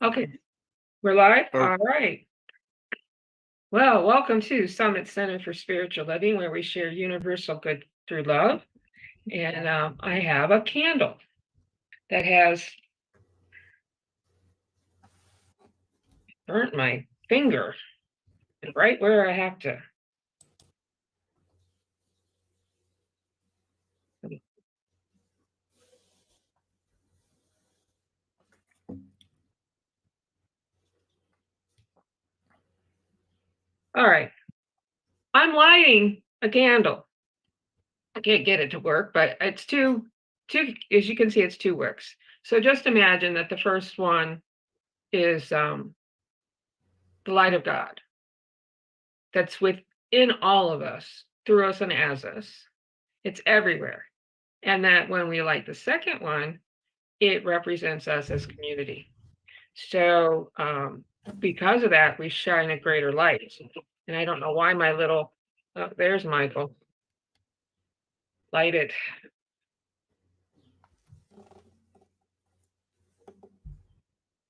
Okay, we're live? Oh. All right. Well, welcome to Summit Center for Spiritual Living, where we share universal good through love. And I have a candle that has burnt my finger right where I have to. All right. I'm lighting a candle. I can't get it to work, but it's two, as you can see, it's two wicks. So just imagine that the first one is the light of God that's within all of us, through us and as us. It's everywhere. And that when we light the second one, it represents us as community. So because of that, we shine a greater light. And I don't know why my little, oh, there's Michael. Light it.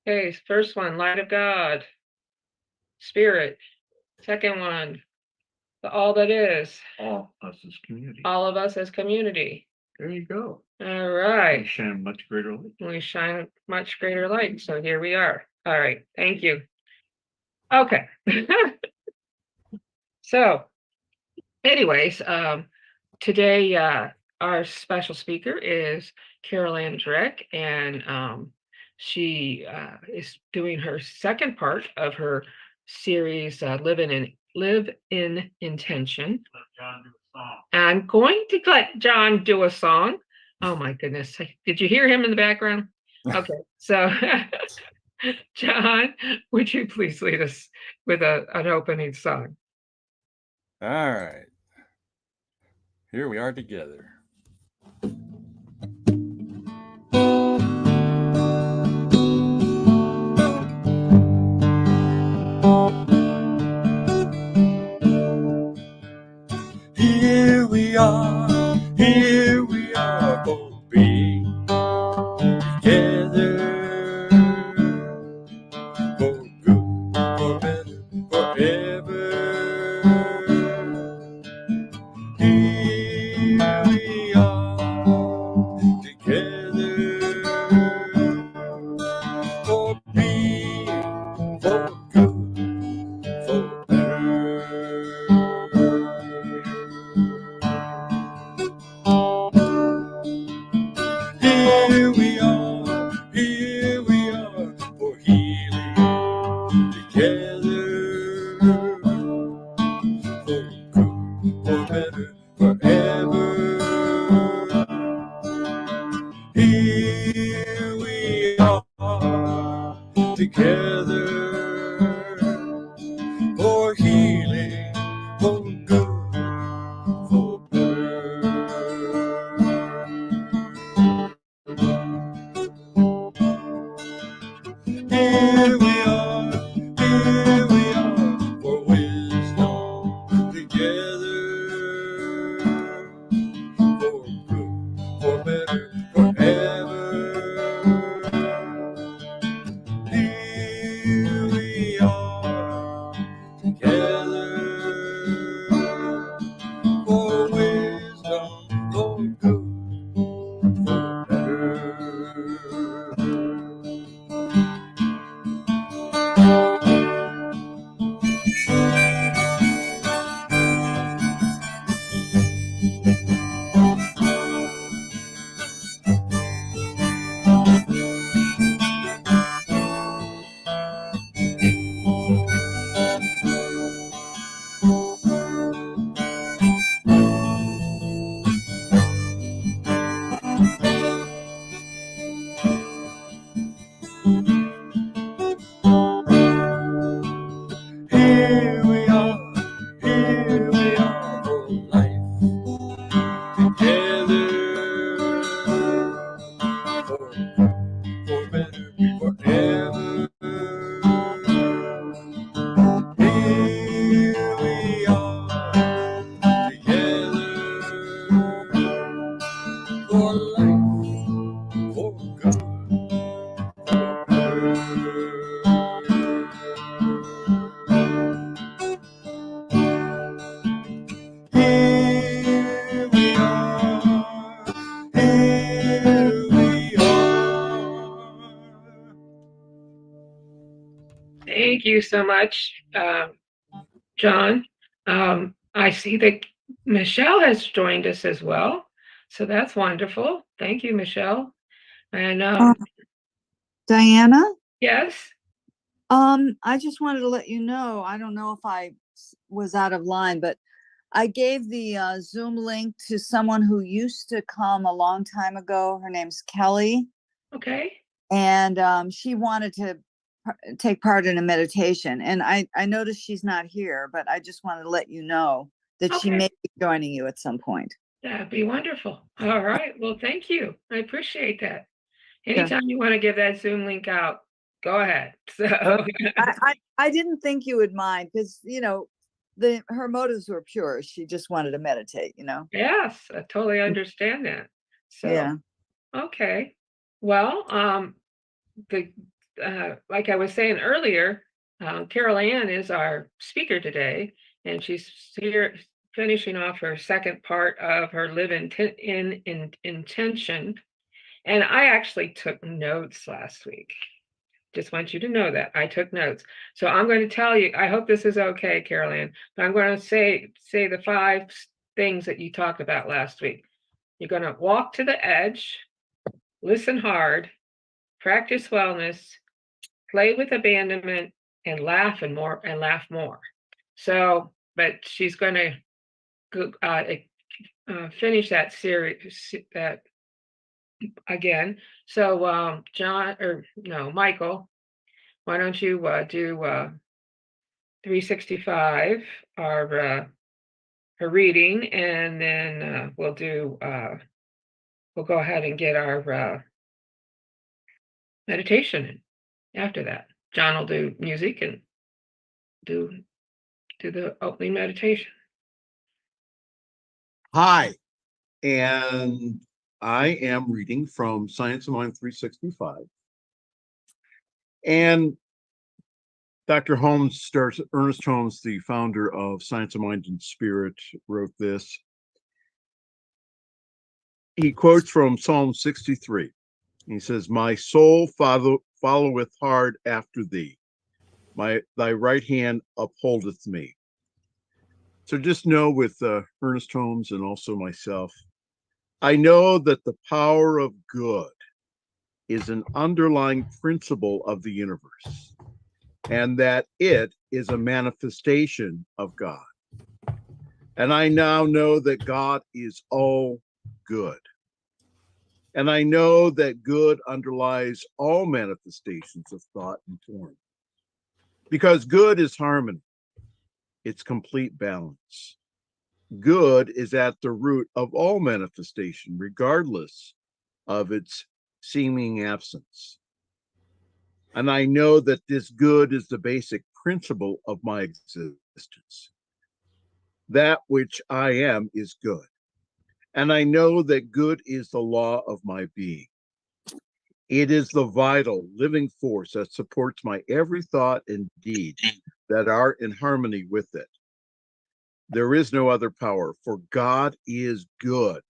Okay, first one, light of God, spirit. Second one, the all that is. All us as community. All of us as community. There you go. All right. We shine much greater light. We shine much greater light. So here we are. All right. Thank you. Okay. So anyways, today our special speaker is Carol Ann Dreck, and she is doing her second part of her series, Live in Intention. Let John do a song. I'm going to let John do a song. Oh my goodness. Did you hear him in the background? Okay, so John, would you please lead us with an opening song? All right. Here we are together. Here we are, both being together for good, for better, forever. Here we are together for being, for good, for better. Thank you so much, John. I see that Michelle has joined us as well. So that's wonderful. Thank you, Michelle. And Diana, yes, I just wanted to let you know, I don't know if I was out of line, but I gave the Zoom link to someone who used to come a long time ago. Her name's Kelly, okay. and she wanted to take part in a meditation. And I noticed she's not here, but I just wanted to let you know that she Okay. may be joining you at some point. That'd be wonderful. All right. Well, thank you. I appreciate that. Yeah. Anytime you want to give that Zoom link out, go ahead. So I didn't think you would mind because, her motives were pure. She just wanted to meditate, yes, I totally understand that. So Yeah. okay. Well, the like I was saying earlier, Carol Ann is our speaker today, and she's here finishing off her second part of her live in intention. And I actually took notes last week. Just want you to know that I took notes. So I'm going to tell you, I hope this is okay, Carol Ann, but I'm going to say the 5 things that you talked about last week. You're going to walk to the edge, listen hard, practice wellness, play with abandonment, and laugh more. So, but she's going to finish that series that again. So, Michael, why don't you do 365, our her reading, and then we'll go ahead and get our meditation in after that. John will do music and do the opening meditation. Hi, and I am reading from Science of Mind 365. And Dr. Holmes Ernest Holmes, the founder of Science of Mind and Spirit, wrote this. He quotes from Psalm 63. He says, "My soul followeth hard after thee. Thy right hand upholdeth me." So just know with Ernest Holmes and also myself, I know that the power of good is an underlying principle of the universe, and that it is a manifestation of God. And I now know that God is all good. And I know that good underlies all manifestations of thought and form. Because good is harmony, it's complete balance. Good is at the root of all manifestation, regardless of its seeming absence. And I know that this good is the basic principle of my existence. That which I am is good. And I know that good is the law of my being. It is the vital, living force that supports my every thought and deed that are in harmony with it. There is no other power, for God is good,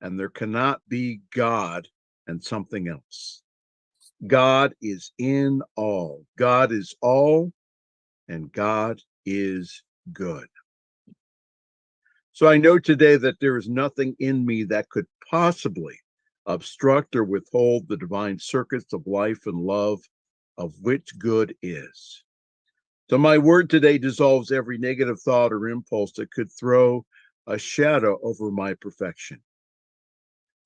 and there cannot be God and something else. God is in all. God is all, and God is good. So I know today that there is nothing in me that could possibly obstruct or withhold the divine circuits of life and love, of which good is. So my word today dissolves every negative thought or impulse that could throw a shadow over my perfection.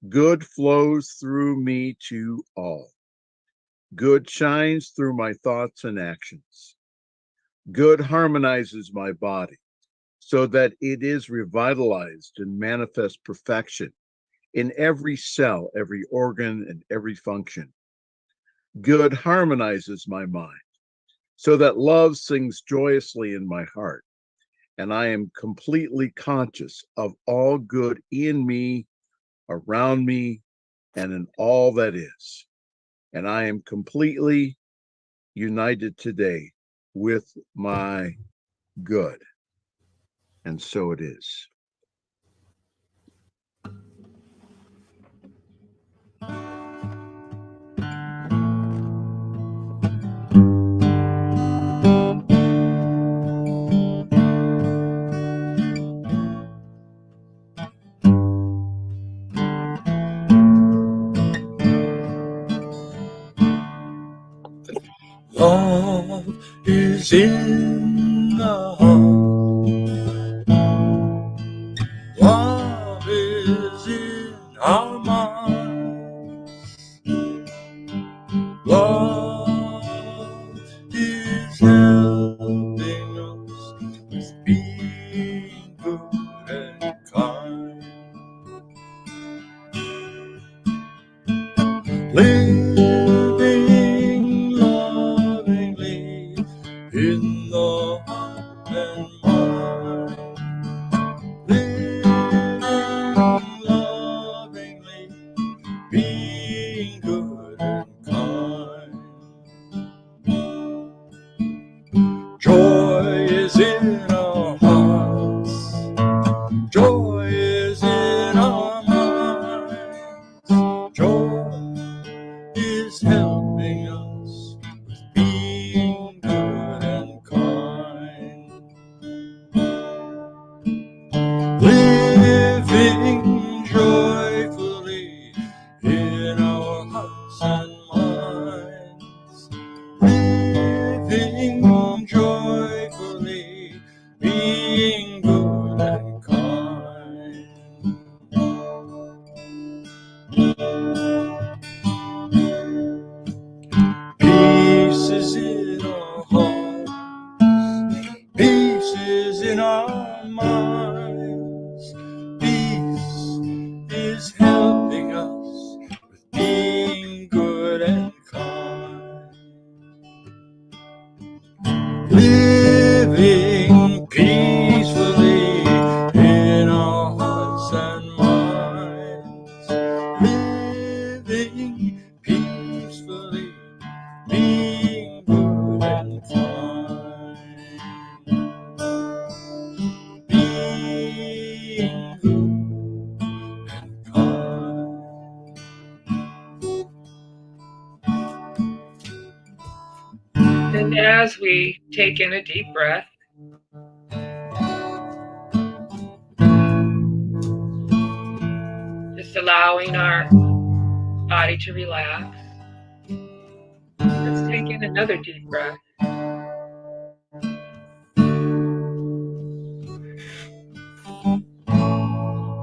Good flows through me to all. Good shines through my thoughts and actions. Good harmonizes my body so that it is revitalized and manifests perfection in every cell, every organ, and every function. Good harmonizes my mind so that love sings joyously in my heart, and I am completely conscious of all good in me, around me, and in all that is. And I am completely united today with my good. And so it is. is in the heart. Love is in our minds. Love is helping us with being good and kind. Living lovingly in the heart and mind. Living lovingly, being good and kind. Joy is in our hearts. Joy is in our minds. Joy is helping us with being good and kind. Living joyfully in our hearts and minds. Living joyfully, being good and kind. Peace is in our hearts. Peace is in our minds. Peace is helping us with being good and kind. Living peacefully in our hearts and minds. Living peacefully, being good and kind. Being good and kind. And as we take in a deep breath, just allowing our body to relax. Let's take in another deep breath.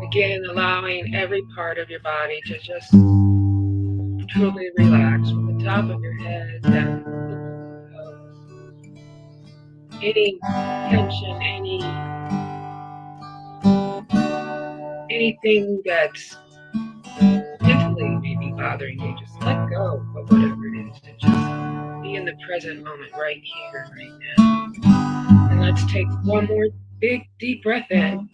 Again, allowing every part of your body to just truly relax from the top of your head down to the toes. Any tension, anything that's mentally maybe bothering you, just let go of whatever it is and just be in the present moment right here, right now. And let's take one more big deep breath in.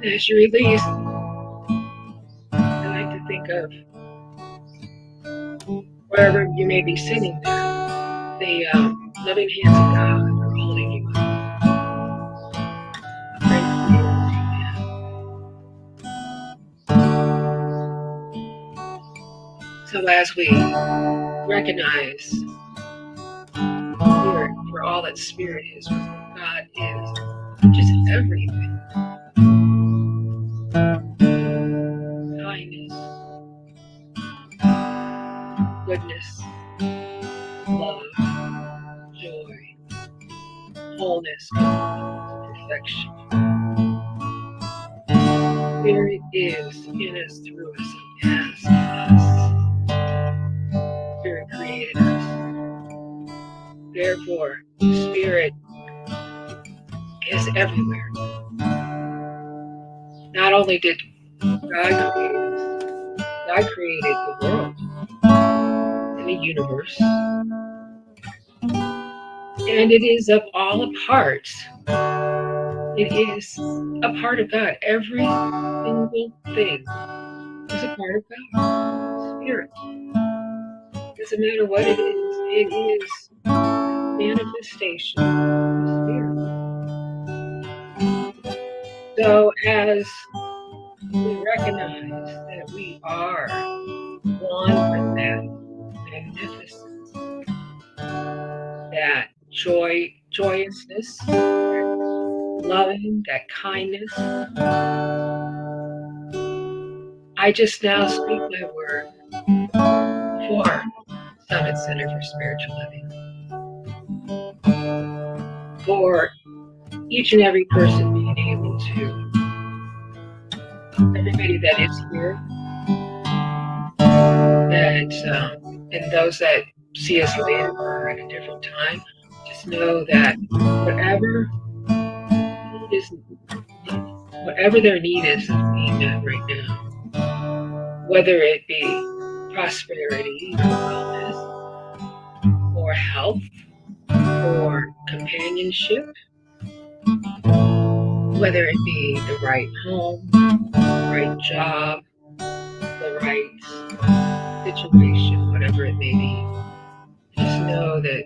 As you release, I like to think of wherever you may be sitting there, the loving hands of God are holding you up. Right here, right now. So as we recognize Spirit for all that Spirit is, what God is, just everything. Kindness, goodness, love, joy, wholeness, perfection. Spirit is in us, through us, and as us. Spirit created us. Therefore, Spirit is everywhere. Not only did God create us, God created the world and the universe. And it is of all a part. It is a part of God. Every single thing is a part of God. Spirit. Doesn't matter what it is manifestation of Spirit. So as we recognize that we are one with that magnificence, that joyousness, that loving, that kindness, I just now speak my word for Summit Center for Spiritual Living. For each and every person being able to, everybody that is here, that and those that see us later or at a different time, just know that whatever their need is being met right now, whether it be prosperity, wellness, or health, or companionship, whether it be the right home, the right job, the right situation, whatever it may be, just know that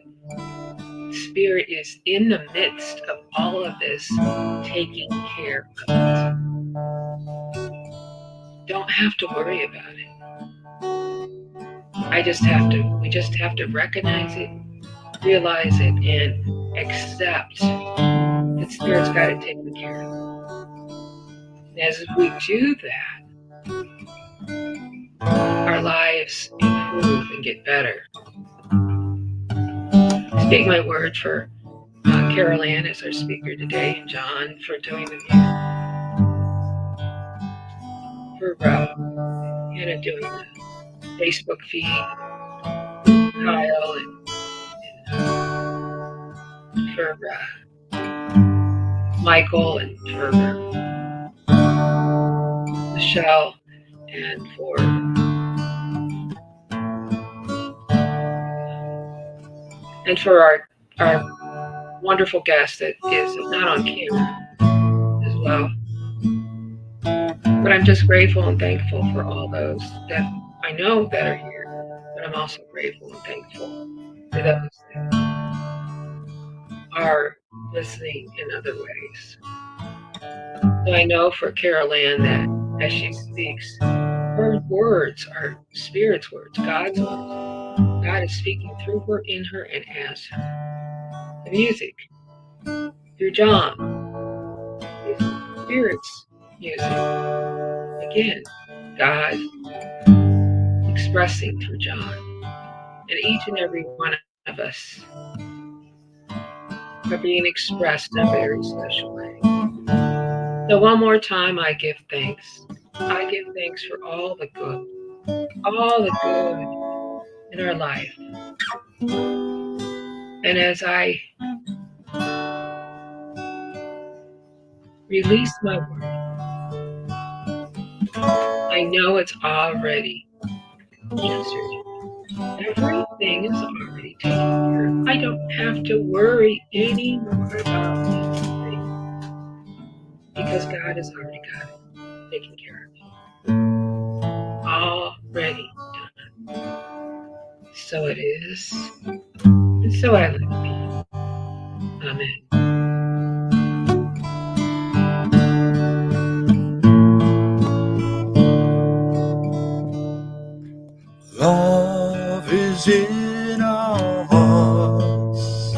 Spirit is in the midst of all of this, taking care of it. Don't have to worry about it. We just have to recognize it, realize it, and accept that Spirit's got it taken care of. And as we do that, our lives improve and get better. Take my word for Carol Ann as our speaker today, and John for doing the music, for Hannah doing the Facebook feed, Kyle, and for Michael, and for Michelle, and for our wonderful guest that is not on camera as well. But I'm just grateful and thankful for all those that I know that are here, but I'm also grateful and thankful for those that are listening in other ways. So I know for Carol Ann that as she speaks, her words are Spirit's words, God's words. God is speaking through her, in her, and as her. The music, through John, is Spirit's music. Again, God expressing through John. And each and every one of us are being expressed in a very special way. So one more time, I give thanks. I give thanks for all the good in our life. And as I release my word, I know it's already answered. Everything is already taken care of. I don't have to worry anymore about anything because God has already got it taken care of. Already done. So it is, and so I let it be. Amen. Love is in our hearts.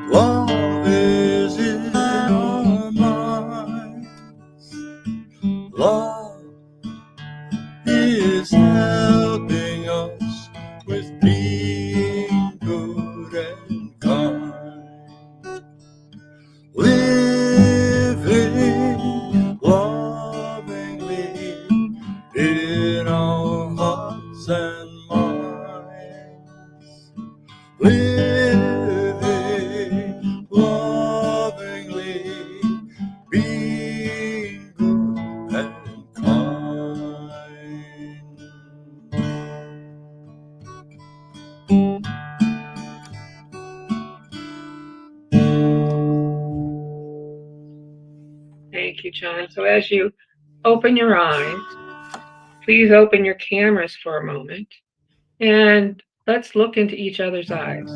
Love is in our minds. Love is helping us with being good and kind. Living lovingly in our hearts and minds. Living lovingly, being good and kind. Thank you, John. So as you open your eyes, please open your cameras for a moment and let's look into each other's eyes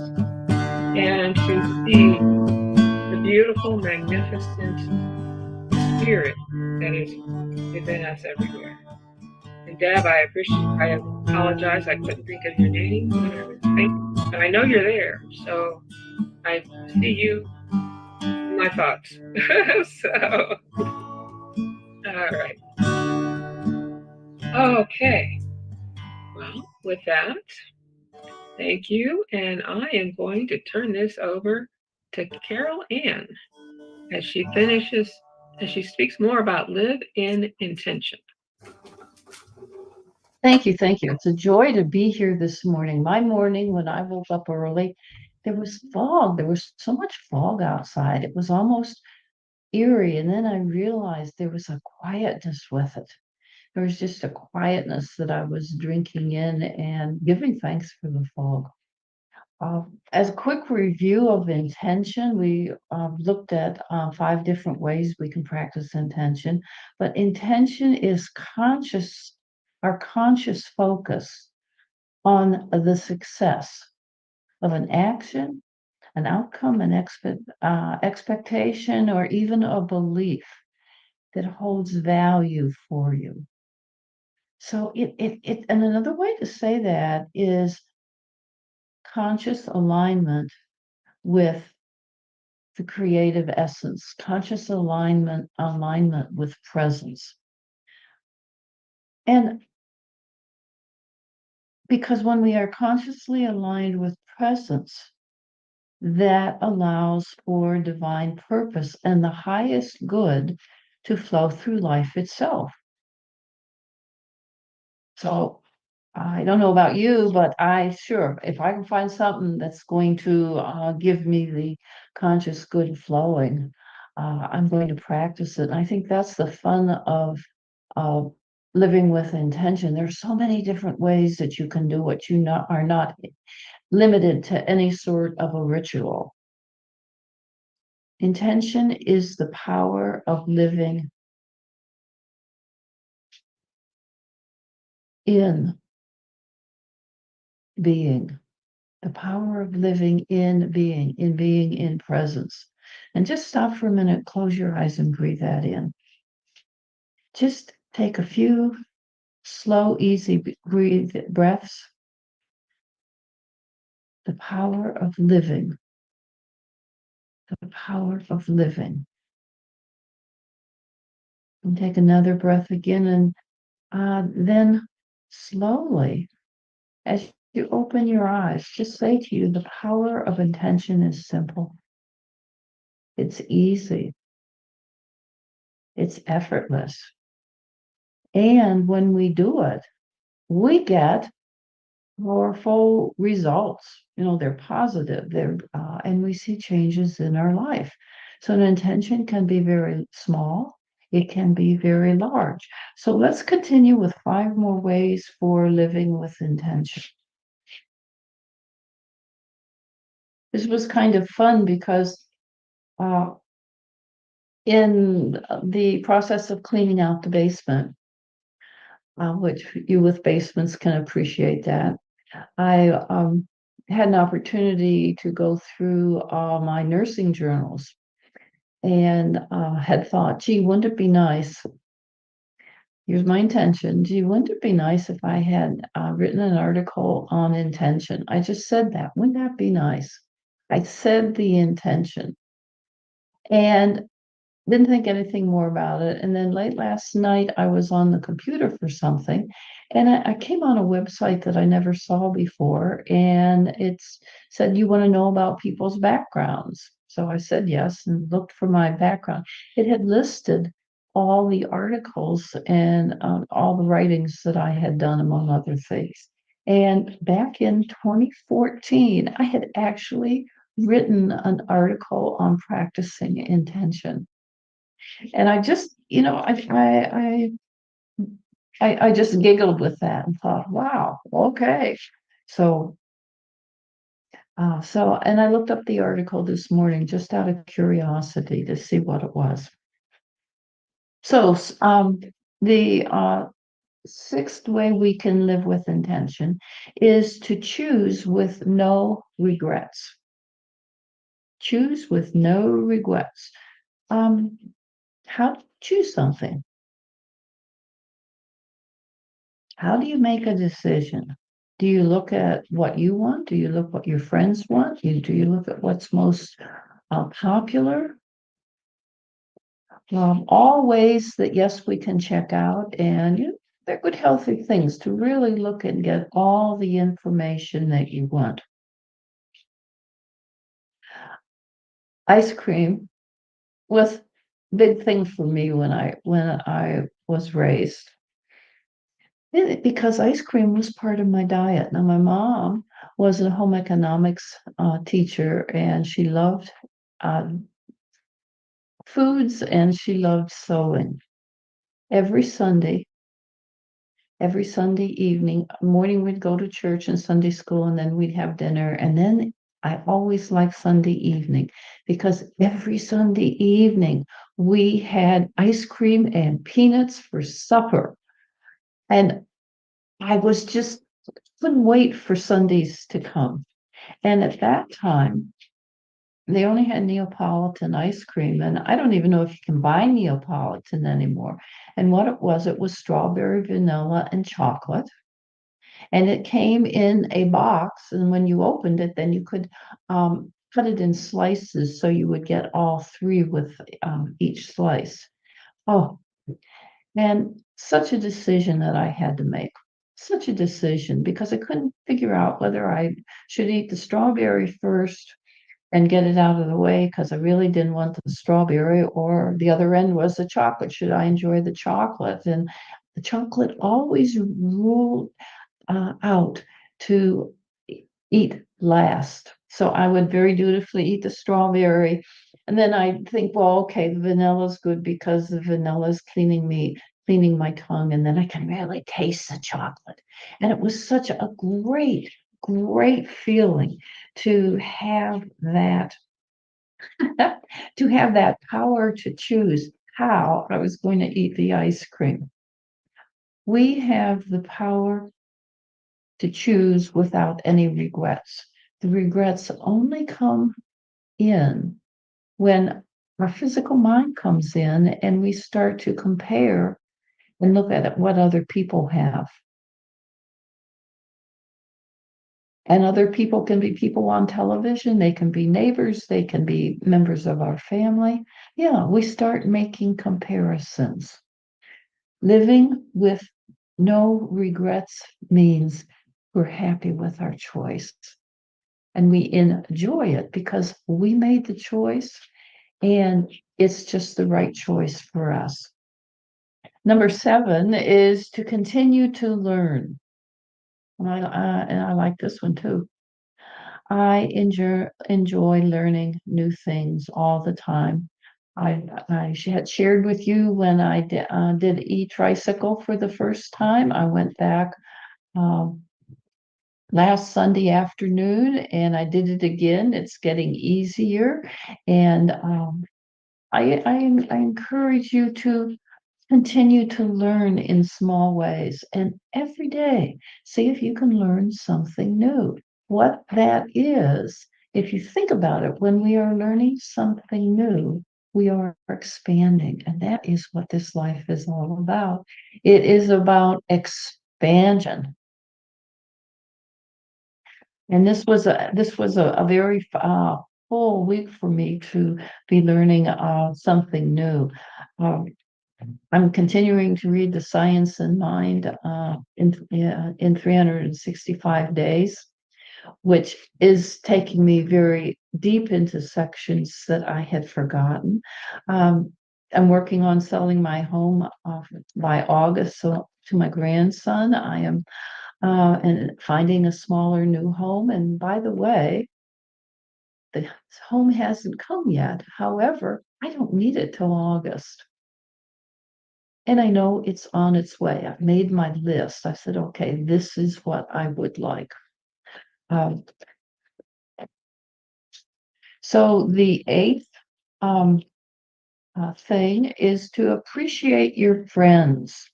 and to see the beautiful, magnificent Spirit that is within us everywhere. And Deb, I apologize, I couldn't think of your name, but I know you're there, so I see you in my thoughts. So, all right. Okay. Well, with that, Thank you. And I am going to turn this over to Carol Ann as she speaks more about live in intention. Thank you. Thank you. It's a joy to be here this morning. My morning, when I woke up early, there was fog. There was so much fog outside. It was almost eerie. And then I realized there was a quietness with it. There was just a quietness that I was drinking in and giving thanks for the fog. As a quick review of intention, we looked at 5 different ways we can practice intention, but intention is our conscious focus on the success of an action, an outcome, an expectation, or even a belief that holds value for you. So and another way to say that is conscious alignment with the creative essence, conscious alignment with presence. And because when we are consciously aligned with presence, that allows for divine purpose and the highest good to flow through life itself. So I don't know about you, but if I can find something that's going to give me the conscious good flowing, I'm going to practice it. And I think that's the fun of living with intention. There's so many different ways that you can do it. You are not limited to any sort of a ritual. Intention is the power of living in being. The power of living in being in presence. And just stop for a minute, close your eyes and breathe that in. Just take a few slow, easy breaths. The power of living. The power of living. And take another breath again, and then slowly, as you open your eyes, just say to you, the power of intention is simple. It's easy. It's effortless. And when we do it, we get powerful results. They're positive. And we see changes in our life. So an intention can be very small. It can be very large. So let's continue with 5 more ways for living with intention. This was kind of fun because in the process of cleaning out the basement, which you with basements can appreciate that, I had an opportunity to go through all my nursing journals and had thought, gee, wouldn't it be nice? Here's my intention. Gee, wouldn't it be nice if I had written an article on intention? I just said that. Wouldn't that be nice? I said the intention and didn't think anything more about it. And then late last night, I was on the computer for something, and I came on a website that I never saw before, and it said, you want to know about people's backgrounds? So I said yes and looked for my background. It had listed all the articles and all the writings that I had done, among other things. And back in 2014, I had actually written an article on practicing intention. And I just, I just giggled with that and thought, wow, okay. So, and I looked up the article this morning just out of curiosity to see what it was. So, the 6th way we can live with intention is to choose with no regrets. Choose with no regrets. How to choose something? How do you make a decision? Do you look at what you want? Do you look what your friends want? Do you look at what's most popular? All ways that, yes, we can check out and they're good, healthy things to really look and get all the information that you want. Ice cream was a big thing for me when I was raised. Because ice cream was part of my diet. Now, my mom was a home economics teacher, and she loved uh, foods and she loved sewing. Every Sunday, every Sunday evening, morning we'd go to church and Sunday school, and then we'd have dinner. And then I always liked Sunday evening because every Sunday evening we had ice cream and peanuts for supper. And I was just couldn't wait for Sundays to come. And at that time, they only had Neapolitan ice cream, and I don't even know if you can buy Neapolitan anymore. And what it was strawberry, vanilla, and chocolate. And it came in a box, and when you opened it, then you could cut it in slices, so you would get all three with each slice. Oh, and such a decision that I had to make. Such a decision because I couldn't figure out whether I should eat the strawberry first and get it out of the way because I really didn't want the strawberry, or the other end was the chocolate. Should I enjoy the chocolate? And the chocolate always ruled out to eat last. So I would very dutifully eat the strawberry. And then I think, well, okay, the vanilla is good because the vanilla is cleaning my tongue, and then I can really taste the chocolate. And it was such a great, great feeling to have that, to have that power to choose how I was going to eat the ice cream. We have the power to choose without any regrets. The regrets only come in when our physical mind comes in and we start to compare and look at what other people have. And other people can be people on television, they can be neighbors, they can be members of our family. Yeah, we start making comparisons. Living with no regrets means we're happy with our choice. And we enjoy it because we made the choice and it's just the right choice for us. Number 7 is to continue to learn. And I like this one too. I enjoy learning new things all the time. I had shared with you when I did e-tricycle for the first time. I went back last Sunday afternoon and I did it again. It's getting easier. And I encourage you to continue to learn in small ways and every day see if you can learn something new. What that is, if you think about it, when we are learning something new, we are expanding. And that is what this life is all about. It is about expansion. And this was a very full week for me to be learning something new. I'm continuing to read The Science in Mind in 365 days, which is taking me very deep into sections that I had forgotten. I'm working on selling my home by August, so to my grandson. I am and finding a smaller new home. And by the way, the home hasn't come yet. However, I don't need it till August. And I know it's on its way. I've made my list. I said, okay, this is what I would like. So the 8th thing is to appreciate your friends.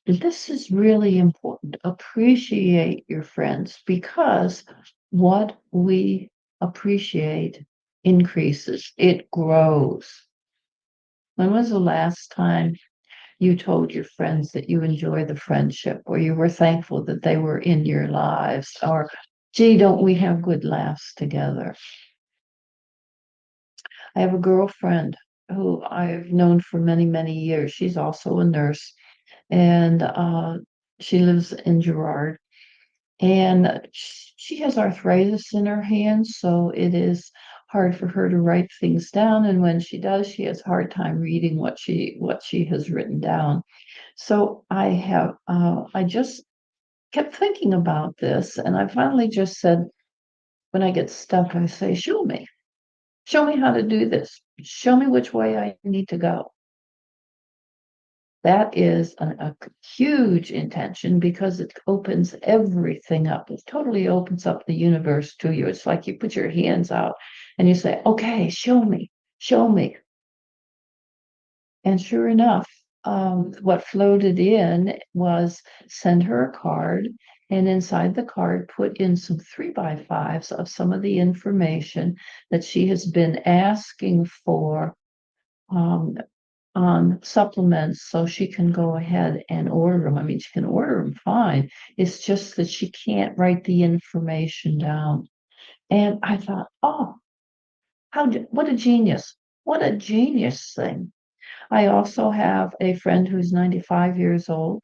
This is really important. Appreciate your friends because what we appreciate increases, it grows. When was the last time you told your friends that you enjoy the friendship, or you were thankful that they were in your lives, or gee, don't we have good laughs together? I have a girlfriend who I've known for many, many years. She's also a nurse. and she lives in Girard. And she has arthritis in her hands, so it is hard for her to write things down. And when she does, she has a hard time reading what she has written down. So I just kept thinking about this, and I finally just said, when I get stuck, I say, show me how to do this. Show me which way I need to go. That is a huge intention because it opens everything up. It totally opens up the universe to you. It's like you put your hands out and you say, okay, show me. And sure enough, what floated in was send her a card, and inside the card put in some 3x5s of some of the information that she has been asking for on supplements, so she can go ahead and order them. I mean, she can order them fine. It's just that she can't write the information down. And I thought, oh, what a genius. What a genius thing. I also have a friend who's 95 years old.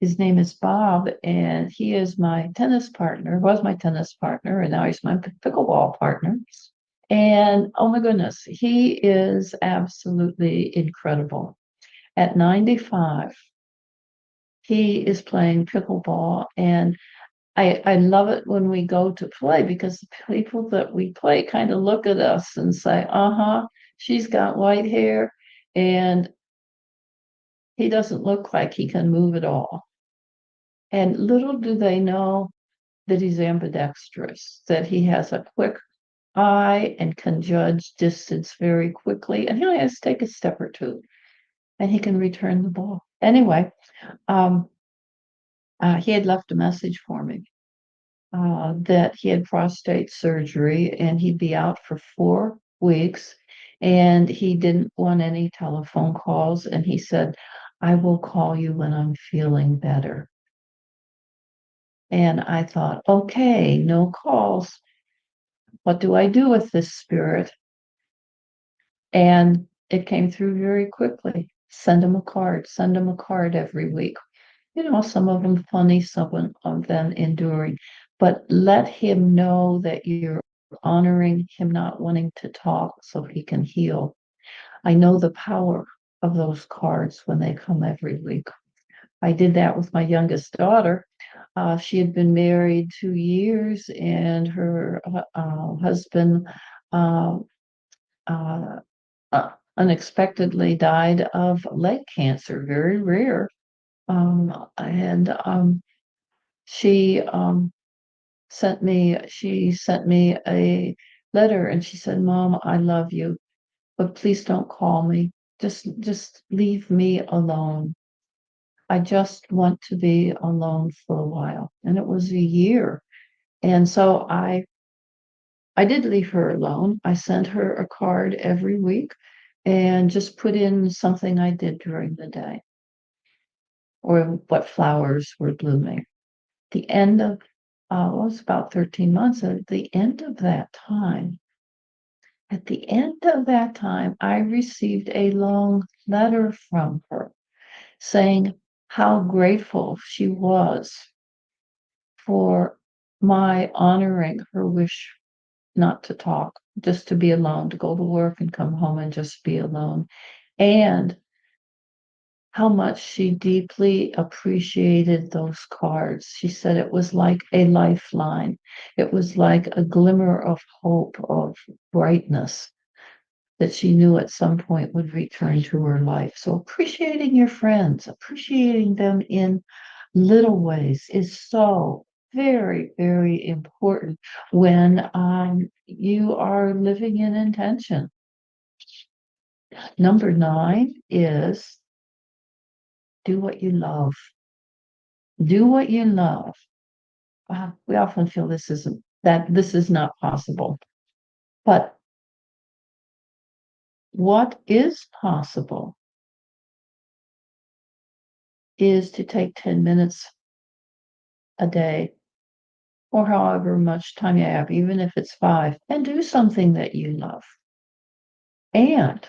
His name is Bob, and he is my tennis partner, was my tennis partner, and now he's my pickleball partner. And oh my goodness, he is absolutely incredible. At 95, he is playing pickleball, and I love it when we go to play because the people that we play kind of look at us and say, uh-huh, she's got white hair, and he doesn't look like he can move at all. And little do they know that he's ambidextrous, that he has a quick eye and can judge distance very quickly. And he only has to take a step or two and he can return the ball. Anyway, he had left a message for me that he had prostate surgery and he'd be out for 4 weeks. And he didn't want any telephone calls. And he said, I will call you when I'm feeling better. And I thought, okay, no calls. What do I do with this spirit? And it came through very quickly. Send him a card every week. You know, some of them funny, some of them enduring, but let him know that you're honoring him not wanting to talk so he can heal. I know the power of those cards when they come every week. I did that with my youngest daughter. She had been married 2 years, and her husband unexpectedly died of leg cancer, very rare. And she sent me a letter, and she said, Mom, I love you, but please don't call me. Just leave me alone. I just want to be alone for a while. And it was a year. And so I did leave her alone. I sent her a card every week and just put in something I did during the day or what flowers were blooming. The end of, it was about 13 months. At the end of that time, I received a long letter from her saying how grateful she was for my honoring her wish not to talk, just to be alone, to go to work and come home and just be alone. And how much she deeply appreciated those cards. She said it was like a lifeline. It was like a glimmer of hope, of brightness that she knew at some point would return to her life. So appreciating your friends, appreciating them in little ways is so very, very important when you are living in intention. Number 9 is do what you love. Do what you love. We often feel this is not possible. But what is possible is to take 10 minutes a day or however much time you have, even if it's 5, and do something that you love. And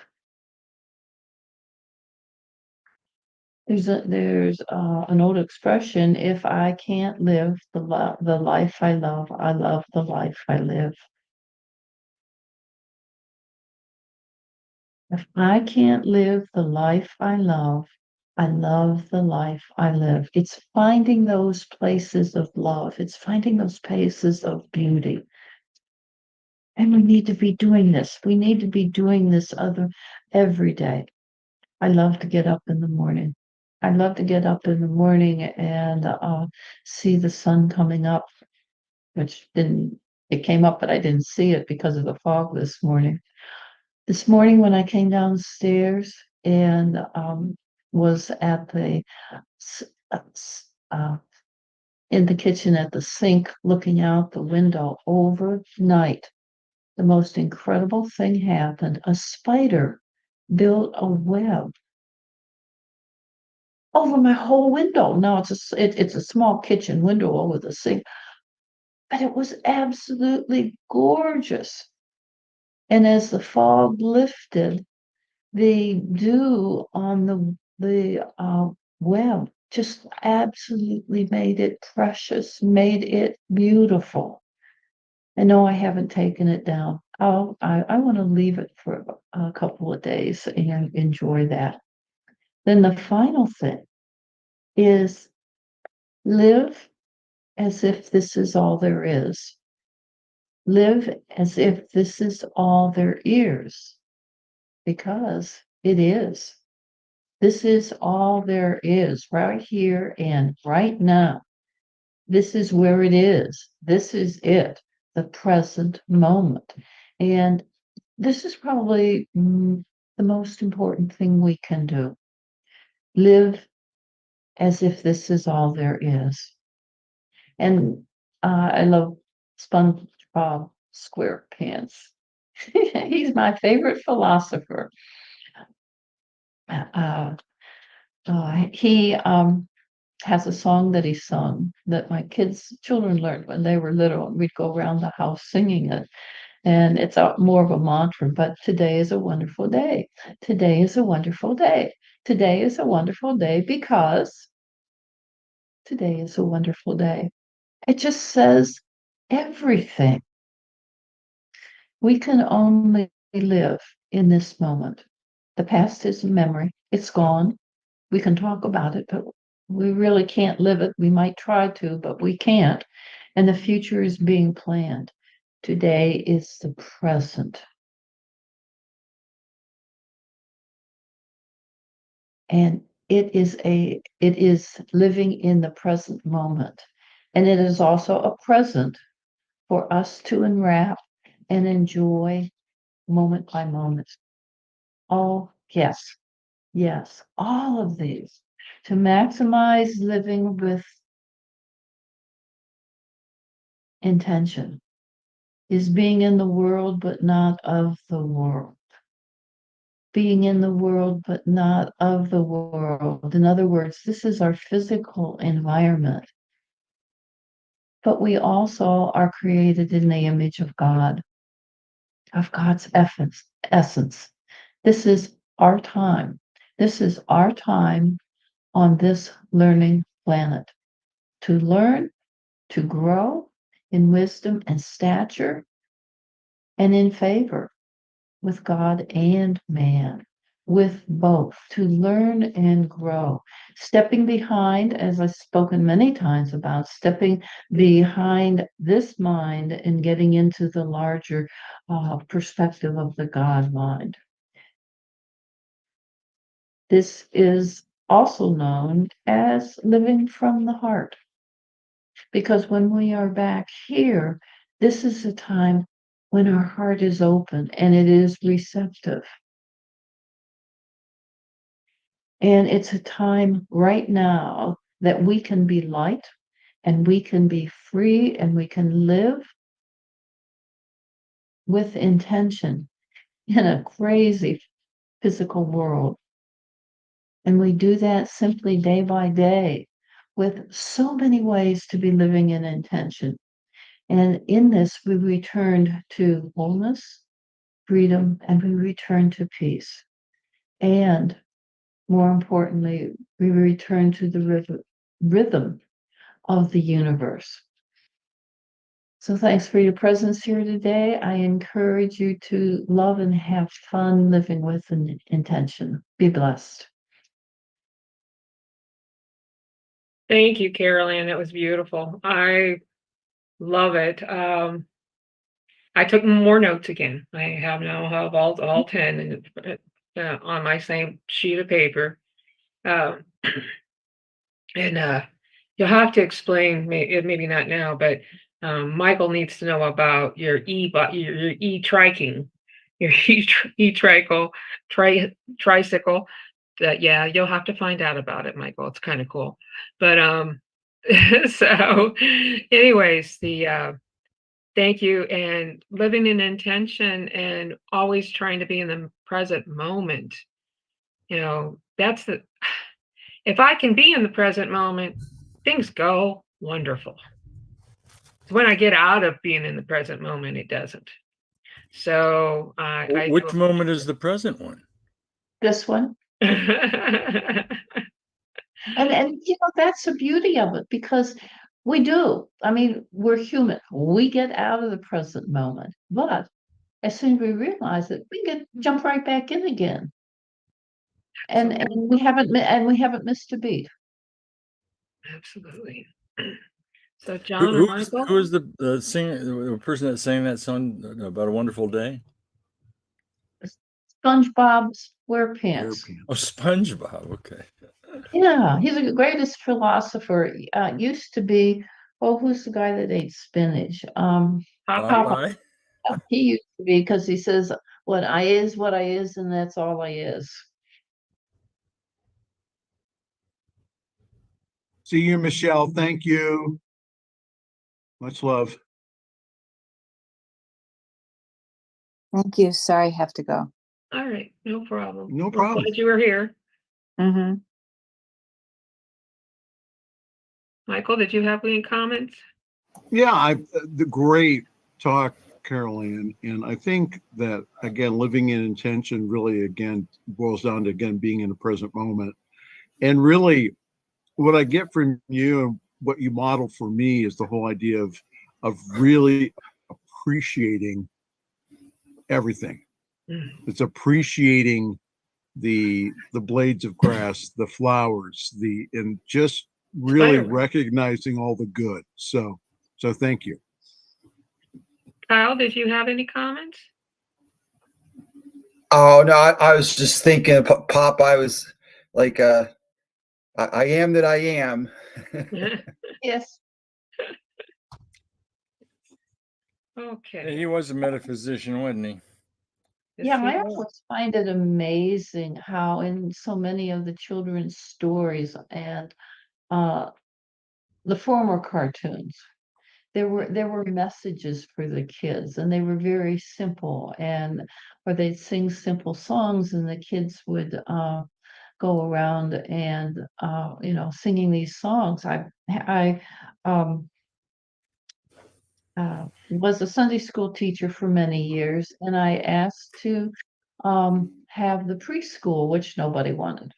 there's an old expression, if I can't live the life I love the life I live. If I can't live the life I love the life I live. It's finding those places of love. It's finding those places of beauty. And we need to be doing this. We need to be doing this every day. I love to get up in the morning. I love to get up in the morning and see the sun coming up, which it came up, but I didn't see it because of the fog this morning. This morning when I came downstairs and was at the in the kitchen at the sink looking out the window overnight, the most incredible thing happened. A spider built a web over my whole window. Now it's a small kitchen window over the sink, but it was absolutely gorgeous. And as the fog lifted, the dew on the web just absolutely made it precious, made it beautiful. And no, I haven't taken it down. I want to leave it for a couple of days and enjoy that. Then the final thing is live as if this is all there is. Live as if this is all there is, because it is. This is all there is right here and right now. This is where it is. This is it, the present moment. And this is probably the most important thing we can do. Live as if this is all there is. And I love SpongeBob SquarePants. He's my favorite philosopher. He has a song that he sung that my children learned when they were little, and we'd go around the house singing it. And it's more of a mantra, but today is a wonderful day. Today is a wonderful day. Today is a wonderful day because today is a wonderful day. It just says everything. We can only live in this moment. The past is a memory. It's gone. We can talk about it, but we really can't live it. We might try to, but we can't. And the future is being planned. Today is the present. And it is living in the present moment. And it is also a present for us to unwrap and enjoy moment by moment. Oh, yes, yes, all of these to maximize living with intention is being in the world, but not of the world. Being in the world, but not of the world. In other words, this is our physical environment. But we also are created in the image of God, of God's essence. This is our time. This is our time on this learning planet to learn, to grow in wisdom and stature and in favor with God and man, with both, to learn and grow. Stepping behind, as I've spoken many times about, stepping behind this mind and getting into the larger perspective of the God mind. This is also known as living from the heart. Because when we are back here, this is a time when our heart is open and it is receptive. And it's a time right now that we can be light and we can be free and we can live with intention in a crazy physical world. And we do that simply day by day with so many ways to be living in intention. And in this, we returned to wholeness, freedom, and we return to peace. And More importantly, we return to the rhythm of the universe. So thanks for your presence here today. I encourage you to love and have fun living with an intention. Be blessed. Thank you, Carol Ann. That was beautiful. I love it. I took more notes again. I have now have all 10 on my same sheet of paper. And you'll have to explain, maybe not now, but Michael needs to know about your e-triking, your tricycle. That, yeah, you'll have to find out about it, Michael. It's kind of cool. But so anyways, thank you, and living in intention and always trying to be in the present moment. That's if I can be in the present moment, things go wonderful. When I get out of being in the present moment, it doesn't. So Which moment is the present one? This one. And that's the beauty of it, because we do. I mean, we're human. We get out of the present moment, but as soon as we realize it, we can jump right back in again. And we haven't missed a beat. Absolutely. So John or Michael? Who is the singer, the person that sang that song about a wonderful day? SpongeBob SquarePants. Oh, SpongeBob. Okay. Yeah, he's the greatest philosopher. Used to be, who's the guy that ate spinach? Popeye. He used to be, because he says, what I is, and that's all I is. See you, Michelle. Thank you. Much love. Thank you. Sorry, I have to go. All right, no problem. No We're problem. glad you were here. Mm-hmm. Michael, did you have any comments? Yeah, the great talk, Carol Ann. And I think that, again, living in intention really, again, boils down to, again, being in the present moment. And really, what I get from you and what you model for me is the whole idea of really appreciating everything. It's appreciating the blades of grass, the flowers, and just really recognizing all the good. So thank you. Kyle, did you have any comments? Oh no, I was just thinking, Pop. I was like, I am that I am. Yes. Okay. He was a metaphysician, wasn't he? Yeah, I always find it amazing how in so many of the children's stories and the former cartoons, there were messages for the kids, and they were very simple, or they'd sing simple songs, and the kids would go around and singing these songs. I was a Sunday school teacher for many years, and I asked to have the preschool, which nobody wanted,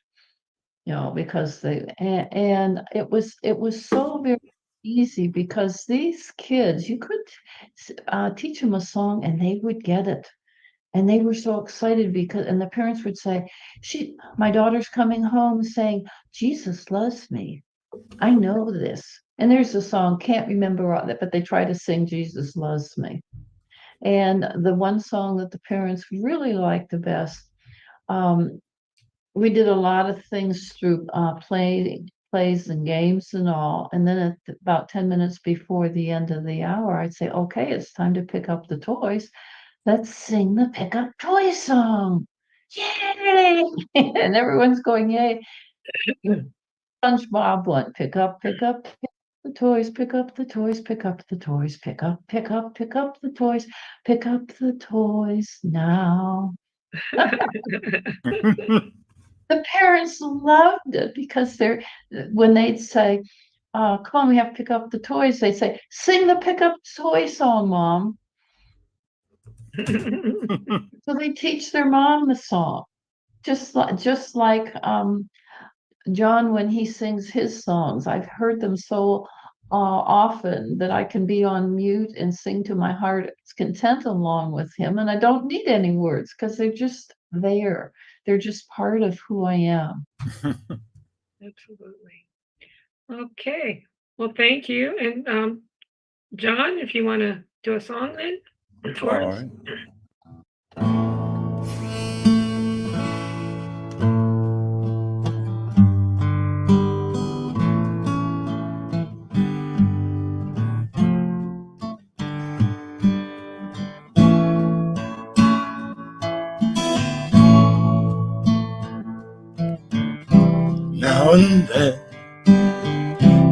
because and it was so very easy, because these kids, you could teach them a song and they would get it. And they were so excited, and the parents would say, my daughter's coming home saying, Jesus loves me. I know this. And there's a song, can't remember all that, but they try to sing Jesus Loves Me. And the one song that the parents really liked the best, we did a lot of things through plays and games and all. And then at about 10 minutes before the end of the hour, I'd say, okay, it's time to pick up the toys. Let's sing the pick up toy song. Yay! And everyone's going, yay. SpongeBob one, pick up the toys, pick up the toys, pick up the toys, pick up the toys, pick up the toys now. The parents loved it, because when they'd say, come on, we have to pick up the toys, they'd say, sing the pick up toy song, Mom. So they teach their mom the song. just like John when he sings his songs. I've heard them so often that I can be on mute and sing to my heart's content along with him, and I don't need any words because they're just there. They're just part of who I am. Absolutely. Okay. Well, thank you. And John, if you want to do a song then for All us. right. Now and then,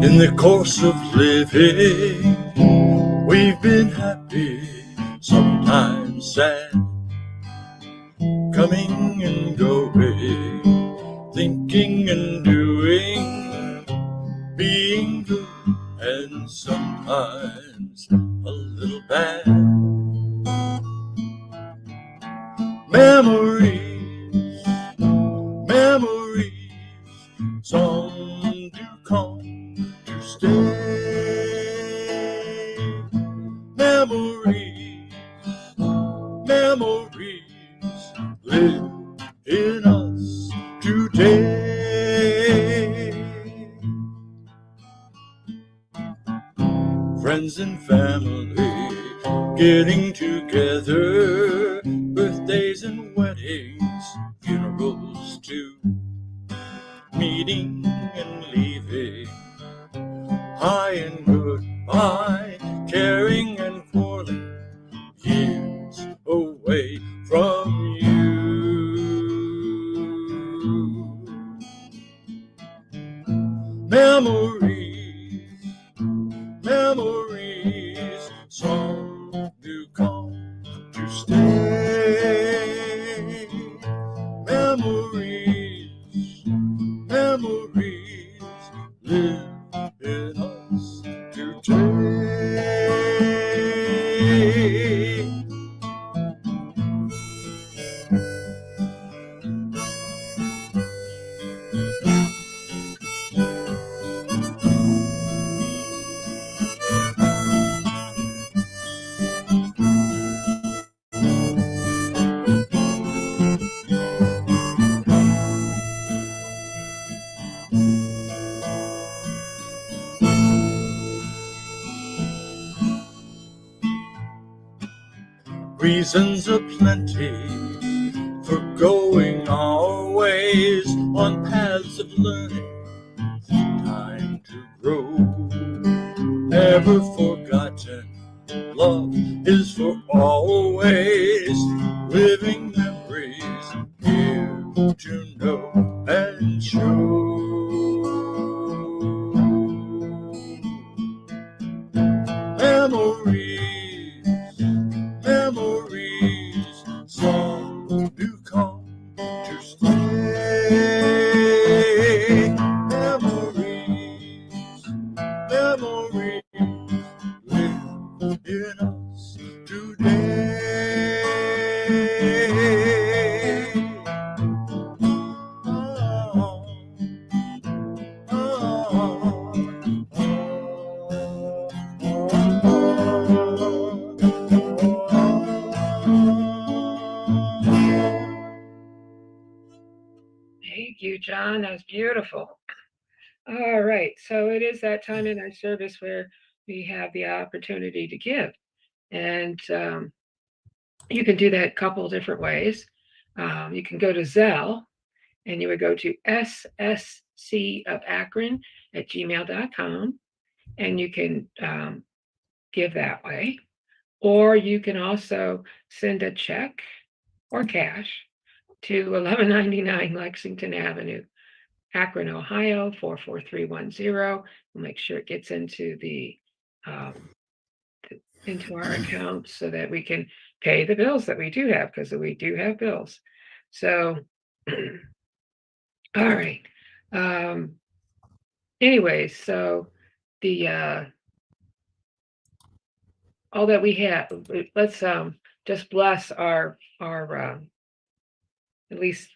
in the course of living, we've been happy, sometimes sad, coming and going, thinking and doing, being good, and sometimes a little bad. Memories, memories, some do come to stay. Memories, memories live in us today. Friends and family getting together, birthdays and weddings, funerals too, meeting and leaving, high and goodbye, caring and quarreling, years away from you. Memories, memories, some do come to stay. Memories, memories live in us today. Reasons aplenty for going our ways on paths of learning, time to grow. Never forgotten, love is for always, living memories here to know and show. Memories, memories, some do come to stay. Memories, memories live in us today. Thank you, John. That was beautiful. All right. So it is that time in our service where we have the opportunity to give. And you can do that a couple different ways. You can go to Zelle and you would go to sscofakron@gmail.com and you can give that way. Or you can also send a check or cash to 1199 Lexington Avenue, Akron, Ohio 44310. We'll make sure it gets into into our account so that we can pay the bills that we do have, because we do have bills. So, all right. Anyways, so the all that we have, let's just bless our at least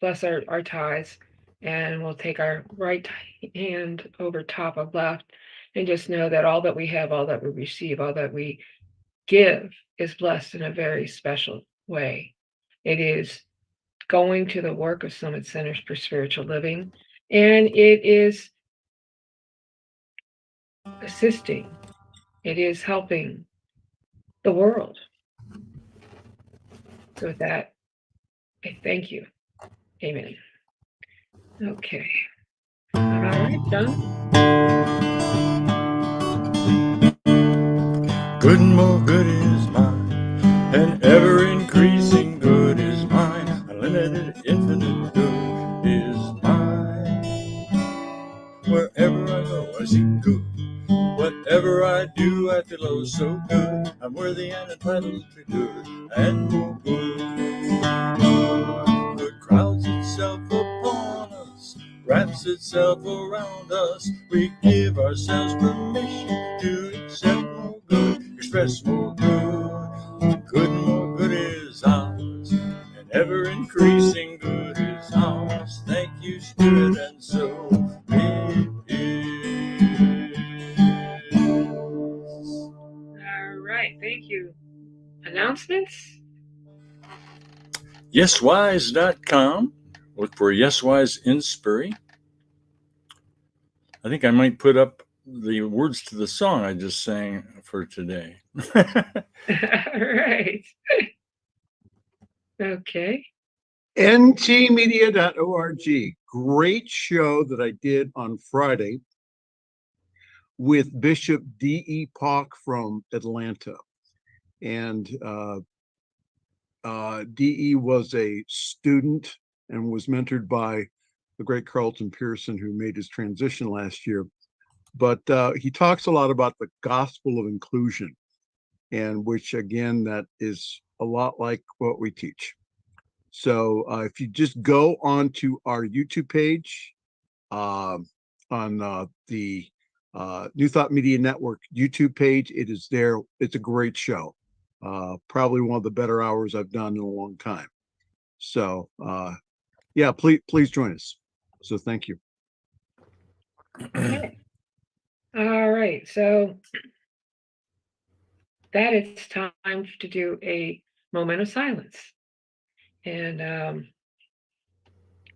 bless our ties, and we'll take our right hand over top of left, and just know that all that we have, all that we receive, all that we give is blessed in a very special way. It is going to the work of Summit Centers for Spiritual Living, and it is assisting, it is helping the world. So with that, I thank you. Amen. Okay. All right, John. Good and more good is mine, and ever increasing good is mine. Unlimited, infinite good is mine. Wherever I go, I see good. Whatever I do, I feel oh so good. I'm worthy and entitled to good and more good. Good crowds itself upon us, wraps itself around us. We give ourselves permission to accept more good, express more good. Good and more good is ours, and ever increasing good is ours. Thank you, Spirit, and so it is. All right, thank you. Announcements? YesWise.com. Look for YesWise Inspiry. I think I might put up the words to the song I just sang for today. All right. Okay. ntmedia.org. Great show that I did on Friday with Bishop D.E. Pock from Atlanta. And D.E. was a student and was mentored by the great Carlton Pearson, who made his transition last year. But he talks a lot about the gospel of inclusion, and which, again, that is a lot like what we teach. So if you just go onto our YouTube page on the New Thought Media Network YouTube page, it is there. It's a great show. Probably one of the better hours I've done in a long time. So yeah, please join us. So thank you. Okay. All right. So that it's time to do a moment of silence. And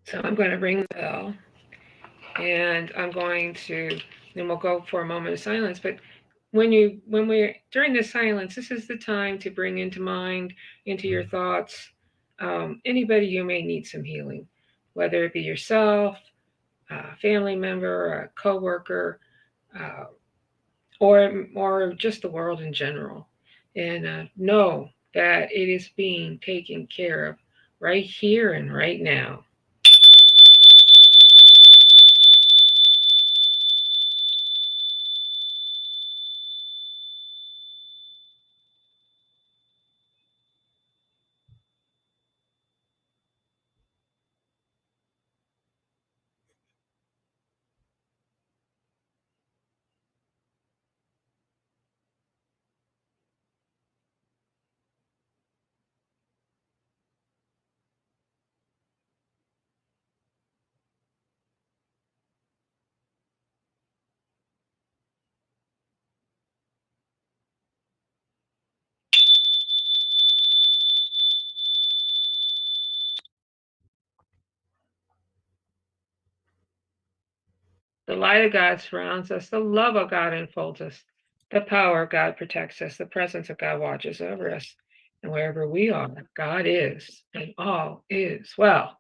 so I'm going to ring the bell, and I'm going to, then we'll go for a moment of silence. But when we're during the silence, this is the time to bring into mind, into your thoughts, anybody you may need some healing, whether it be yourself, a family member, a coworker, or just the world in general. And know that it is being taken care of right here and right now. The light of God surrounds us. The love of God enfolds us. The power of God protects us. The presence of God watches over us. And wherever we are, God is, and all is well.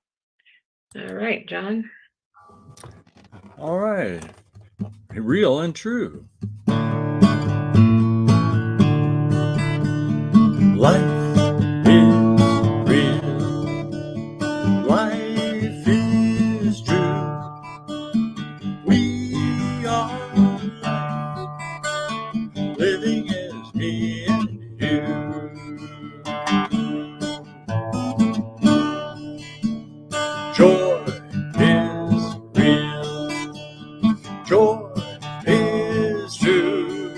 All right, John. All right. Real and true. Life is real. Life is true. We are life, living as me and you. Joy is real. Joy is true.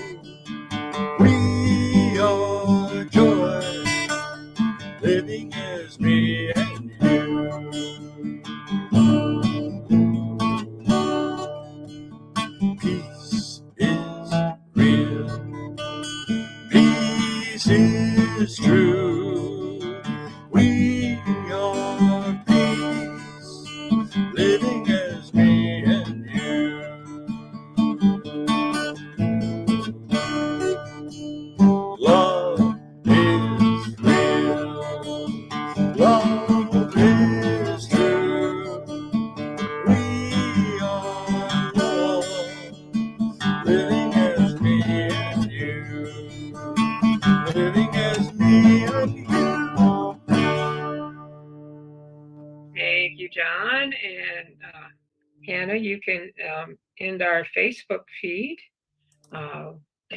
We are joy. is true. We are peace, living as me and you. Love is real. Love is true. We are one, living as me and you. Living as me and you. Thank you, John. And Hannah, you can end our Facebook feed.